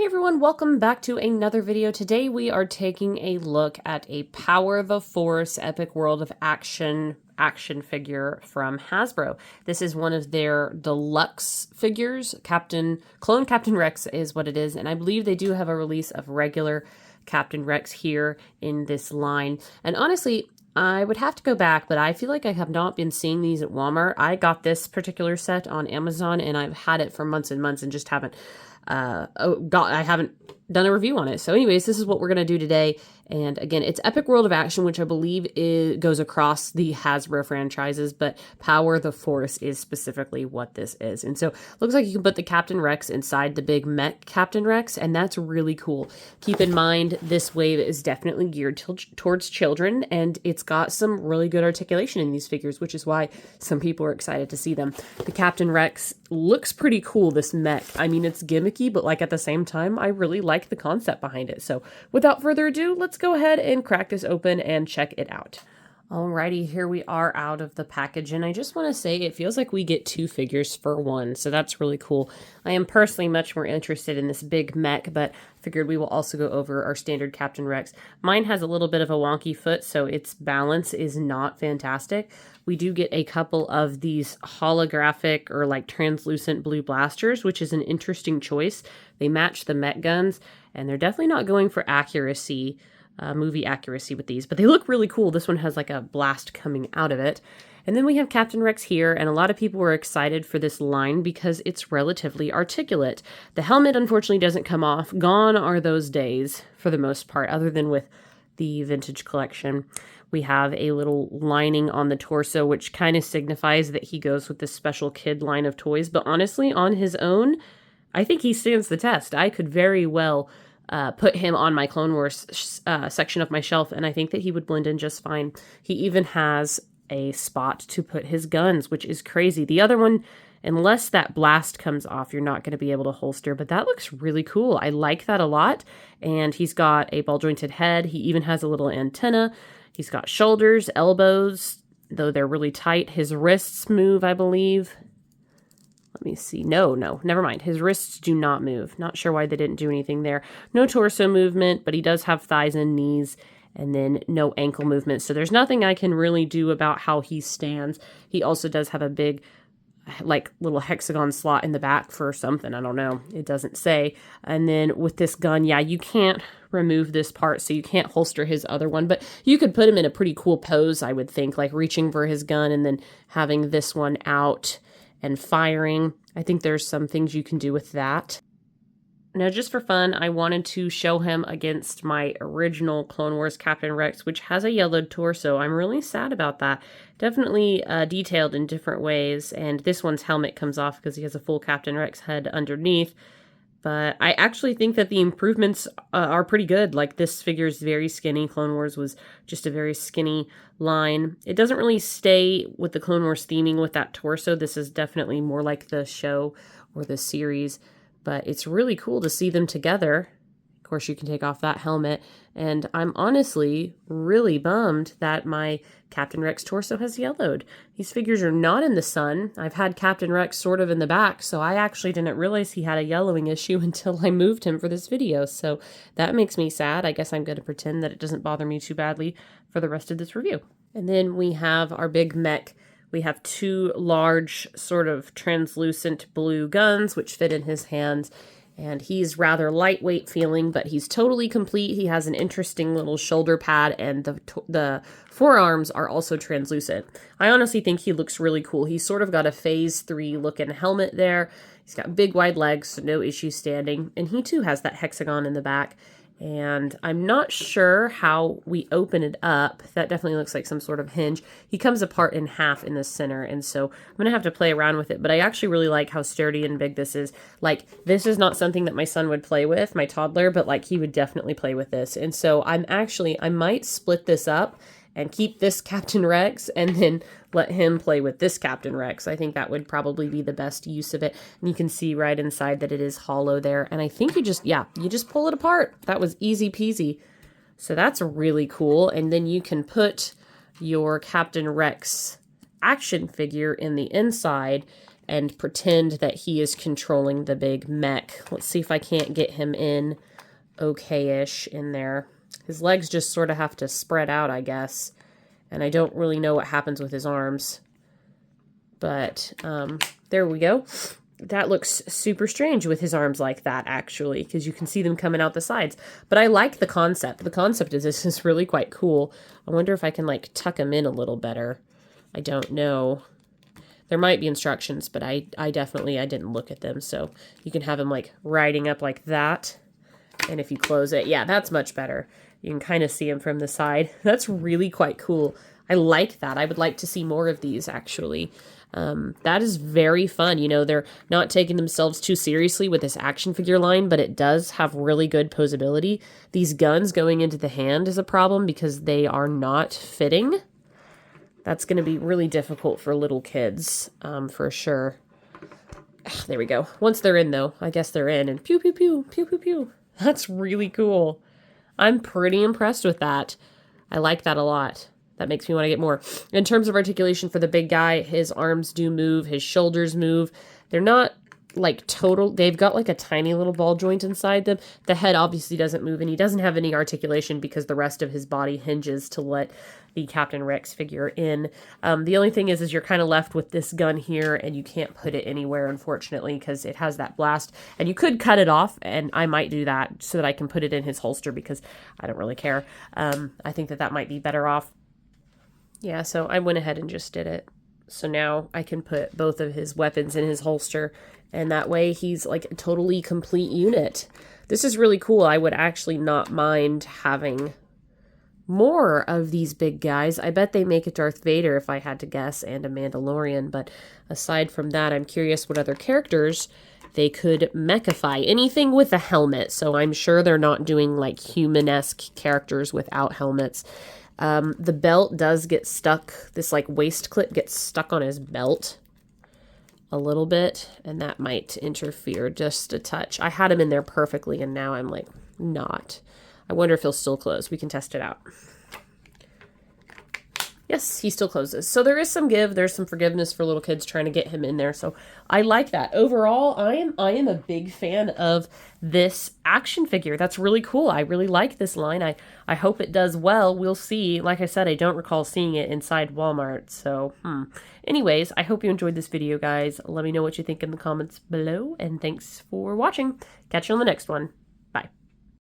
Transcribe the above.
everyone, welcome back to another video. Today we are taking a look at a Power the Force Epic World of Action figure from Hasbro. This is one of their deluxe figures. Clone Captain Rex is what it is, and I believe they do have a release of regular Captain Rex here in this line. And honestly, I would have to go back, but I feel like I have not been seeing these at Walmart. I got this particular set on Amazon, and I've had it for months and months and just haven't I haven't done a review on it. So anyways, this is what we're going to do today. And again, it's Epic World of Action, which I believe goes across the Hasbro franchises, but Power the Force is specifically what this is. And so it looks like you can put the Captain Rex inside the big mech Captain Rex, and that's really cool. Keep in mind, this wave is definitely geared towards children, and it's got some really good articulation in these figures, which is why some people are excited to see them. The Captain Rex looks pretty cool, this mech. I mean, it's gimmicky, but like at the same time, I really like the concept behind it. So without further ado, let's go ahead and crack this open and check it out. Alrighty, here we are out of the package, and I just want to say it feels like we get two figures for one, so that's really cool. I am personally much more interested in this big mech, but figured we will also go over our standard Captain Rex. Mine has a little bit of a wonky foot, so its balance is not fantastic. We do get a couple of these holographic or like translucent blue blasters, which is an interesting choice. They match the mech guns, and they're definitely not going for accuracy. Movie accuracy with these, but they look really cool. This one has like a blast coming out of it. And then we have Captain Rex here, and a lot of people were excited for this line because it's relatively articulate. The helmet unfortunately doesn't come off. Gone are those days for the most part, other than with the vintage collection. We have a little lining on the torso, which kind of signifies that he goes with this special kid line of toys. But honestly, on his own, I think he stands the test. I could very well put him on my Clone Wars section of my shelf, and I think that he would blend in just fine. He even has a spot to put his guns, which is crazy. The other one, unless that blast comes off, you're not going to be able to holster, but that looks really cool. I like that a lot, and he's got a ball-jointed head. He even has a little antenna. He's got shoulders, elbows, though they're really tight. His wrists move, I believe. Let me see. No, never mind. His wrists do not move. Not sure why they didn't do anything there. No torso movement, but he does have thighs and knees, and then no ankle movement. So there's nothing I can really do about how he stands. He also does have a big, like, little hexagon slot in the back for something. I don't know. It doesn't say. And then with this gun, yeah, you can't remove this part, so you can't holster his other one, but you could put him in a pretty cool pose, I would think, like reaching for his gun and then having this one out and firing. I think there's some things you can do with that. Now, just for fun, I wanted to show him against my original Clone Wars Captain Rex, which has a yellowed torso. I'm really sad about that. Definitely detailed in different ways, and this one's helmet comes off because he has a full Captain Rex head underneath. But I actually think that the improvements are pretty good. Like, this figure is very skinny. Clone Wars was just a very skinny line. It doesn't really stay with the Clone Wars theming with that torso. This is definitely more like the show or the series. But it's really cool to see them together. Of course, you can take off that helmet. And I'm honestly really bummed that my Captain Rex torso has yellowed. These figures are not in the sun. I've had Captain Rex sort of in the back, so I actually didn't realize he had a yellowing issue until I moved him for this video. So that makes me sad. I guess I'm going to pretend that it doesn't bother me too badly for the rest of this review. And then we have our big mech. We have two large sort of translucent blue guns, which fit in his hands. And he's rather lightweight feeling, but he's totally complete. He has an interesting little shoulder pad, and the forearms are also translucent. I honestly think he looks really cool. He's sort of got a Phase 3 looking helmet there. He's got big wide legs, so no issue standing. And he too has that hexagon in the back. And I'm not sure how we open it up. That definitely looks like some sort of hinge. He comes apart in half in the center, and so I'm going to have to play around with it. But I actually really like how sturdy and big this is. Like, this is not something that my son would play with, my toddler, but like he would definitely play with this. And so I might split this up and keep this Captain Rex and then let him play with this Captain Rex. I think that would probably be the best use of it. And you can see right inside that it is hollow there. And I think you just pull it apart. That was easy peasy. So that's really cool. And then you can put your Captain Rex action figure in the inside. and pretend that he is controlling the big mech. Let's see if I can't get him in okay-ish in there. His legs just sort of have to spread out, I guess. And I don't really know what happens with his arms. But there we go. That looks super strange with his arms like that, actually, because you can see them coming out the sides. But I like the concept. The concept of this is really quite cool. I wonder if I can, like, tuck him in a little better. I don't know. There might be instructions, but I didn't look at them. So you can have him, like, riding up like that. And if you close it, yeah, that's much better. You can kind of see him from the side. That's really quite cool. I like that. I would like to see more of these, actually. That is very fun. You know, they're not taking themselves too seriously with this action figure line, but it does have really good posability. These guns going into the hand is a problem because they are not fitting. That's going to be really difficult for little kids, for sure. There we go. Once they're in, though, I guess they're in, and pew, pew, pew, pew, pew, pew. That's really cool. I'm pretty impressed with that. I like that a lot. That makes me want to get more. In terms of articulation for the big guy, his arms do move, his shoulders move. They're not like total, they've got like a tiny little ball joint inside them. The head obviously doesn't move, and he doesn't have any articulation because the rest of his body hinges to let the Captain Rex figure in. The only thing is you're kind of left with this gun here, and you can't put it anywhere, unfortunately, because it has that blast. And you could cut it off, and I might do that so that I can put it in his holster because I don't really care. I think that might be better off. Yeah, so I went ahead and just did it. So now I can put both of his weapons in his holster, and that way he's like a totally complete unit. This is really cool. I would actually not mind having more of these big guys. I bet they make a Darth Vader if I had to guess, and a Mandalorian, but aside from that, I'm curious what other characters they could mechify. Anything with a helmet, so I'm sure they're not doing like human-esque characters without helmets. The belt does get stuck, this like waist clip gets stuck on his belt a little bit, and that might interfere just a touch. I had him in there perfectly, and now I'm like, not. I wonder if he'll still close. We can test it out. Yes, he still closes. So there is some give. There's some forgiveness for little kids trying to get him in there. So I like that. Overall, I am a big fan of this action figure. That's really cool. I really like this line. I hope it does well. We'll see. Like I said, I don't recall seeing it inside Walmart. So, Anyways, I hope you enjoyed this video, guys. Let me know what you think in the comments below. And thanks for watching. Catch you on the next one.